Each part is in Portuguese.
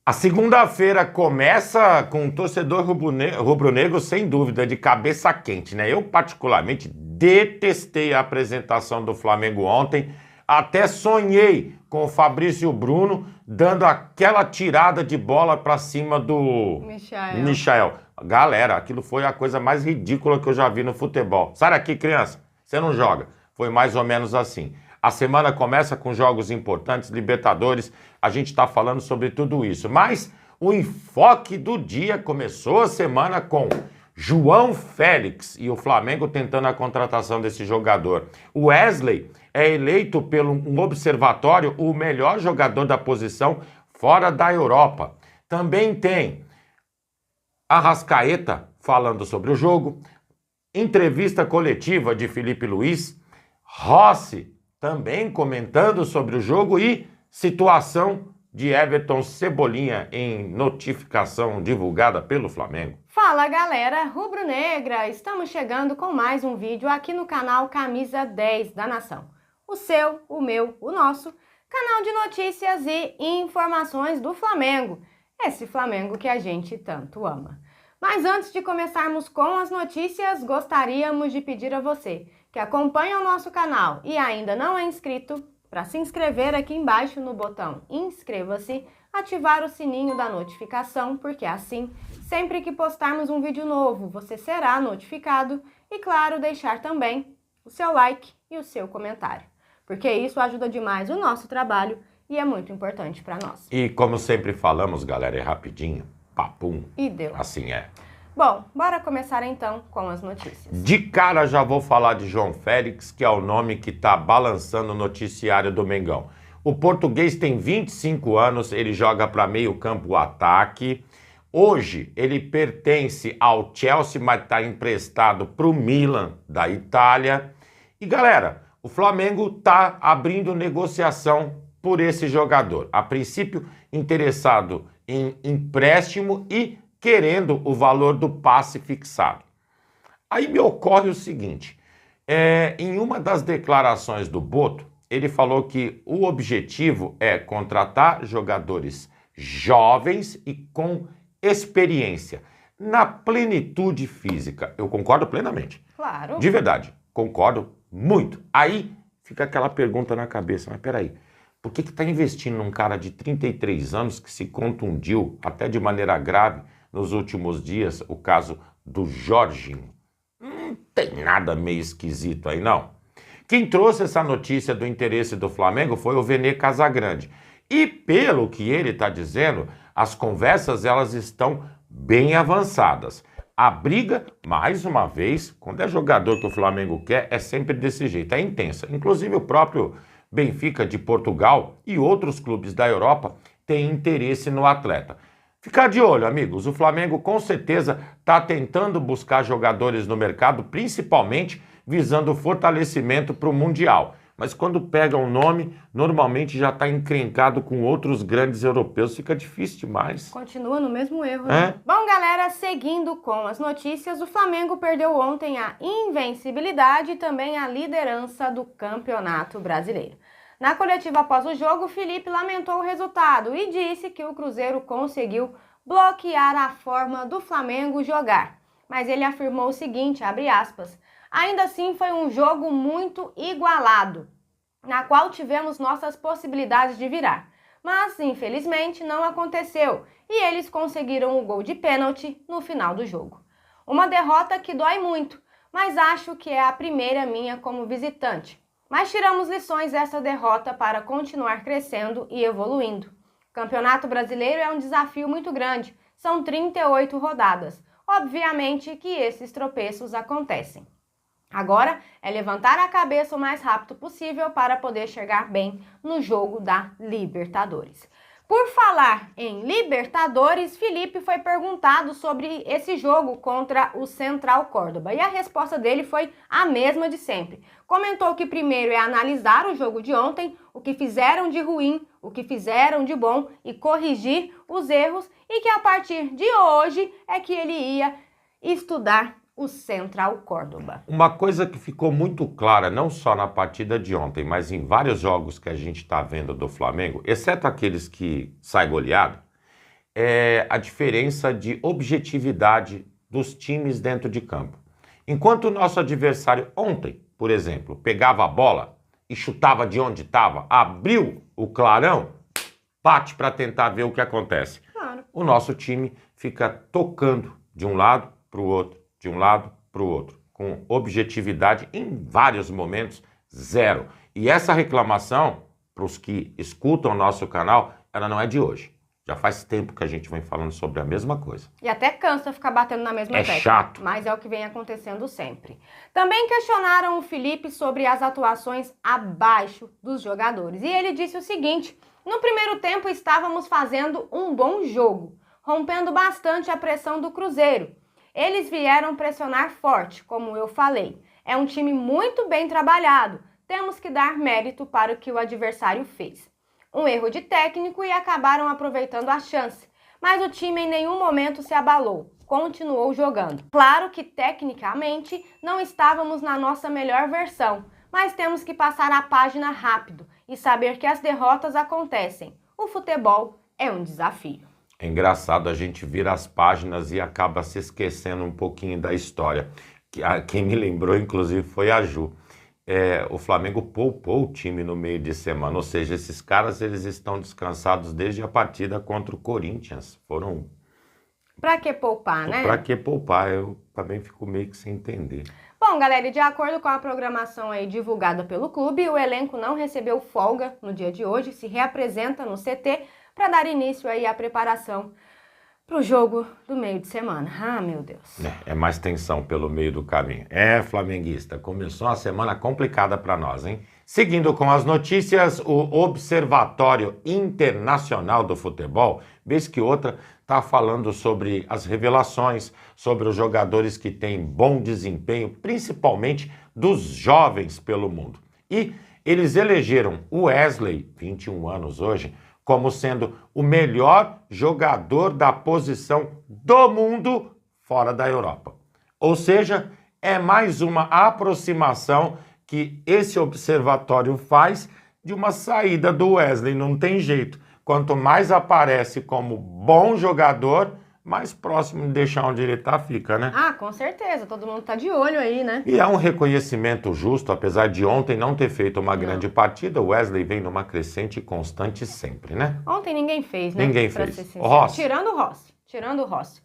A segunda-feira começa com o torcedor rubro-negro, sem dúvida, de cabeça quente, né? Eu, particularmente, detestei a apresentação do Flamengo ontem. Até sonhei com o Fabrício Bruno dando aquela tirada de bola para cima do Michael. Galera, aquilo foi a coisa mais ridícula que eu já vi no futebol. Sai daqui, criança, você não joga. Foi mais ou menos assim. A semana começa com jogos importantes, Libertadores, a gente está falando sobre tudo isso. Mas o enfoque do dia começou a semana com João Félix e o Flamengo tentando a contratação desse jogador. O Wesley é eleito pelo um observatório o melhor jogador da posição fora da Europa. Também tem Arrascaeta falando sobre o jogo, entrevista coletiva de Felipe Luiz, Rossi também comentando sobre o jogo e situação de Everton Cebolinha em notificação divulgada pelo Flamengo. Fala galera rubro-negra, estamos chegando com mais um vídeo aqui no canal Camisa 10 da Nação. O seu, o meu, o nosso canal de notícias e informações do Flamengo. Esse Flamengo que a gente tanto ama. Mas antes de começarmos com as notícias, gostaríamos de pedir a você que acompanha o nosso canal e ainda não é inscrito, para se inscrever aqui embaixo no botão inscreva-se, ativar o sininho da notificação, porque assim, sempre que postarmos um vídeo novo, você será notificado e, claro, deixar também o seu like e o seu comentário, porque isso ajuda demais o nosso trabalho e é muito importante para nós. E como sempre falamos, galera, é rapidinho, papum, e deu. Assim é. Bom, bora começar então com as notícias. De cara já vou falar de João Félix, que é o nome que está balançando o noticiário do Mengão. O português tem 25 anos, ele joga para meio campo ataque. Hoje ele pertence ao Chelsea, mas está emprestado para o Milan da Itália. E galera, o Flamengo está abrindo negociação por esse jogador. A princípio interessado em empréstimo e querendo o valor do passe fixado. Aí me ocorre o seguinte, em uma das declarações do Boto, ele falou que o objetivo é contratar jogadores jovens e com experiência, na plenitude física. Eu concordo plenamente. Claro. De verdade, concordo muito. Aí fica aquela pergunta na cabeça, mas peraí, por que está investindo num cara de 33 anos que se contundiu, até de maneira grave, nos últimos dias, o caso do Jorginho? Não tem nada meio esquisito aí, não. Quem trouxe essa notícia do interesse do Flamengo foi o Vene Casagrande. E pelo que ele está dizendo, as conversas elas estão bem avançadas. A briga, mais uma vez, quando é jogador que o Flamengo quer, é sempre desse jeito, é intensa. Inclusive o próprio Benfica de Portugal e outros clubes da Europa têm interesse no atleta. Ficar de olho, amigos, o Flamengo com certeza está tentando buscar jogadores no mercado, principalmente visando o fortalecimento para o Mundial. Mas quando pega um nome, normalmente já está encrencado com outros grandes europeus, fica difícil demais. Continua no mesmo erro, né? Bom, galera, seguindo com as notícias, o Flamengo perdeu ontem a invencibilidade e também a liderança do Campeonato Brasileiro. Na coletiva após o jogo, Felipe lamentou o resultado e disse que o Cruzeiro conseguiu bloquear a forma do Flamengo jogar. Mas ele afirmou o seguinte, abre aspas, ainda assim foi um jogo muito igualado, na qual tivemos nossas possibilidades de virar. Mas, infelizmente, não aconteceu e eles conseguiram o gol de pênalti no final do jogo. Uma derrota que dói muito, mas acho que é a primeira minha como visitante. Mas tiramos lições dessa derrota para continuar crescendo e evoluindo. O Campeonato Brasileiro é um desafio muito grande, são 38 rodadas. Obviamente que esses tropeços acontecem. Agora é levantar a cabeça o mais rápido possível para poder chegar bem no jogo da Libertadores. Por falar em Libertadores, Felipe foi perguntado sobre esse jogo contra o Central Córdoba e a resposta dele foi a mesma de sempre. Comentou que primeiro é analisar o jogo de ontem, o que fizeram de ruim, o que fizeram de bom e corrigir os erros e que a partir de hoje é que ele ia estudar o Central Córdoba. Uma coisa que ficou muito clara, não só na partida de ontem, mas em vários jogos que a gente está vendo do Flamengo, exceto aqueles que sai goleado, é a diferença de objetividade dos times dentro de campo. Enquanto o nosso adversário ontem, por exemplo, pegava a bola e chutava de onde estava, abriu o clarão, bate para tentar ver o que acontece. Claro. O nosso time fica tocando de um lado para o outro, de um lado para o outro, com objetividade em vários momentos, zero. E essa reclamação, para os que escutam o nosso canal, ela não é de hoje. Já faz tempo que a gente vem falando sobre a mesma coisa. E até cansa ficar batendo na mesma tecla. É chato. Mas é o que vem acontecendo sempre. Também questionaram o Felipe sobre as atuações abaixo dos jogadores. E ele disse o seguinte: no primeiro tempo estávamos fazendo um bom jogo, rompendo bastante a pressão do Cruzeiro. Eles vieram pressionar forte, como eu falei. É um time muito bem trabalhado. Temos que dar mérito para o que o adversário fez. Um erro de técnico e acabaram aproveitando a chance. Mas o time em nenhum momento se abalou, continuou jogando. Claro que tecnicamente não estávamos na nossa melhor versão, mas temos que passar a página rápido e saber que as derrotas acontecem. O futebol é um desafio. É engraçado, a gente vira as páginas e acaba se esquecendo um pouquinho da história. Quem me lembrou, inclusive, foi a Ju. O Flamengo poupou o time no meio de semana, ou seja, esses caras eles estão descansados desde a partida contra o Corinthians. Foram... Pra que poupar, né? Pra que poupar? Eu também fico meio que sem entender. Bom, galera, e de acordo com a programação aí divulgada pelo clube, o elenco não recebeu folga no dia de hoje, se reapresenta no CT para dar início aí à preparação para o jogo do meio de semana. Ah, meu Deus. É mais tensão pelo meio do caminho. Flamenguista, começou uma semana complicada para nós, hein? Seguindo com as notícias, o Observatório Internacional do Futebol, vez que outra, está falando sobre as revelações, sobre os jogadores que têm bom desempenho, principalmente dos jovens pelo mundo. E eles elegeram o Wesley, 21 anos hoje, como sendo o melhor jogador da posição do mundo fora da Europa. Ou seja, é mais uma aproximação que esse observatório faz de uma saída do Wesley, não tem jeito. Quanto mais aparece como bom jogador, mais próximo de deixar onde ele está fica, né? Ah, com certeza, todo mundo tá de olho aí, né? E é um reconhecimento justo, apesar de ontem não ter feito uma grande partida, o Wesley vem numa crescente constante sempre, né? Ontem ninguém fez, né? Ninguém Pra fez. ser sincero. O Rossi. Tirando o Rossi.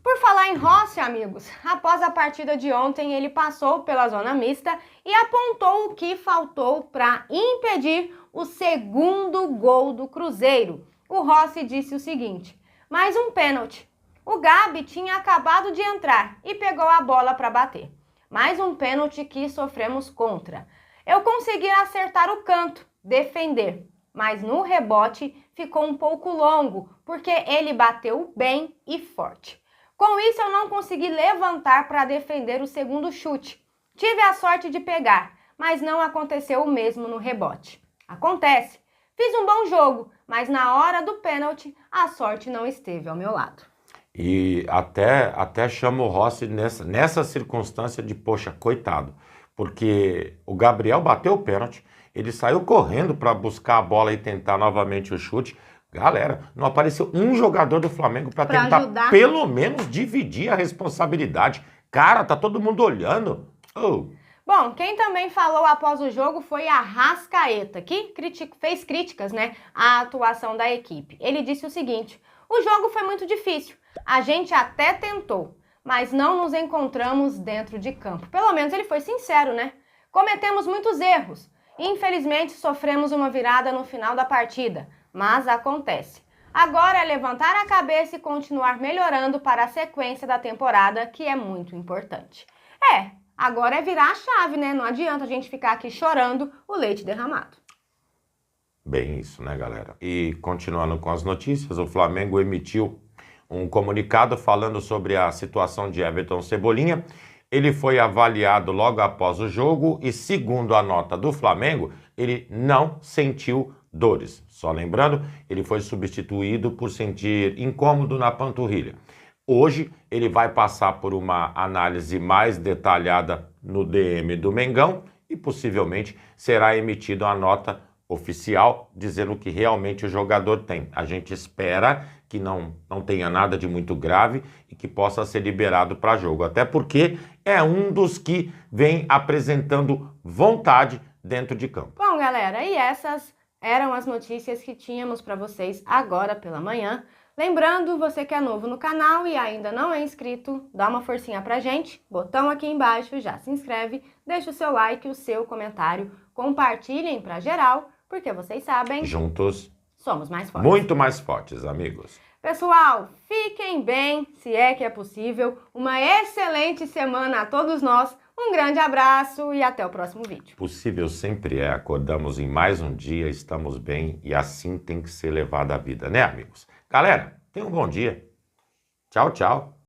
Por falar em Rossi, amigos, após a partida de ontem, ele passou pela zona mista e apontou o que faltou para impedir o segundo gol do Cruzeiro. O Rossi disse o seguinte: mais um pênalti. O Gabi tinha acabado de entrar e pegou a bola para bater. Mais um pênalti que sofremos contra. Eu consegui acertar o canto, defender, mas no rebote ficou um pouco longo, porque ele bateu bem e forte. Com isso eu não consegui levantar para defender o segundo chute. Tive a sorte de pegar, mas não aconteceu o mesmo no rebote. Acontece. Fiz um bom jogo, mas na hora do pênalti a sorte não esteve ao meu lado. E até chama o Rossi nessa circunstância de, poxa, coitado, porque o Gabriel bateu o pênalti, ele saiu correndo para buscar a bola e tentar novamente o chute. Galera, não apareceu um jogador do Flamengo para tentar ajudar. Pelo menos dividir a responsabilidade. Cara, tá todo mundo olhando. Bom, quem também falou após o jogo foi a Arrascaeta, que fez críticas, né, à atuação da equipe. Ele disse o seguinte: o jogo foi muito difícil. A gente até tentou, mas não nos encontramos dentro de campo. Pelo menos ele foi sincero, né? Cometemos muitos erros. Infelizmente, sofremos uma virada no final da partida, mas acontece. Agora é levantar a cabeça e continuar melhorando para a sequência da temporada, que é muito importante. Agora é virar a chave, né? Não adianta a gente ficar aqui chorando o leite derramado. Bem isso, né, galera? E continuando com as notícias, o Flamengo emitiu um comunicado falando sobre a situação de Everton Cebolinha. Ele foi avaliado logo após o jogo e, segundo a nota do Flamengo, ele não sentiu dores. Só lembrando, ele foi substituído por sentir incômodo na panturrilha. Hoje, ele vai passar por uma análise mais detalhada no DM do Mengão e possivelmente será emitida uma nota oficial dizendo que realmente o jogador tem. A gente espera que não tenha nada de muito grave e que possa ser liberado para jogo. Até porque é um dos que vem apresentando vontade dentro de campo. Bom, galera, e essas eram as notícias que tínhamos para vocês agora pela manhã. Lembrando, você que é novo no canal e ainda não é inscrito, dá uma forcinha pra gente, botão aqui embaixo, já se inscreve, deixa o seu like, o seu comentário, compartilhem pra geral, porque vocês sabem... Juntos somos mais fortes. Muito mais fortes, amigos. Pessoal, fiquem bem, se é que é possível. Uma excelente semana a todos nós. Um grande abraço e até o próximo vídeo. Possível sempre é. Acordamos em mais um dia, estamos bem e assim tem que ser levada a vida, né, amigos? Galera, tenham um bom dia. Tchau, tchau.